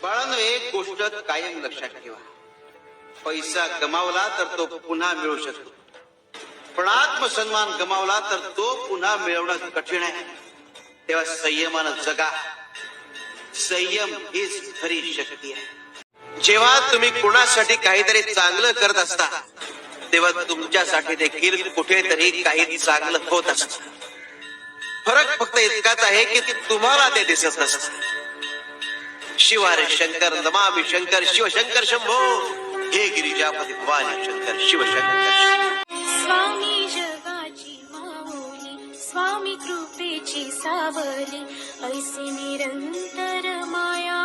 बाळांनो, एक गोष्ट कायम लक्षात ठेवा, पैसा गमावला तर तो पुन्हा मिळू शकतो, पण आत्मसन्मान गमावला तर तो पुन्हा मिळवणं कठीण आहे. तेव्हा संयमानं जगा. संयम हीच खरी शक्ती आहे. जेव्हा तुम्ही कुणासाठी काहीतरी चांगलं करत असता तेव्हा तुमच्यासाठी देखील कुठेतरी काही चांगलं होत असतं. फरक फक्त इतकाच आहे की तुम्हाला ते दिसत नसतं. शिवारे शंकर नमामि शंकर शिवशंकर शंभो, हे गिरिजापती भवानी शंकर शिवशंकर. स्वामी जगाची माऊली, स्वामी कृपेची सावली, ऐसी निरंतर माया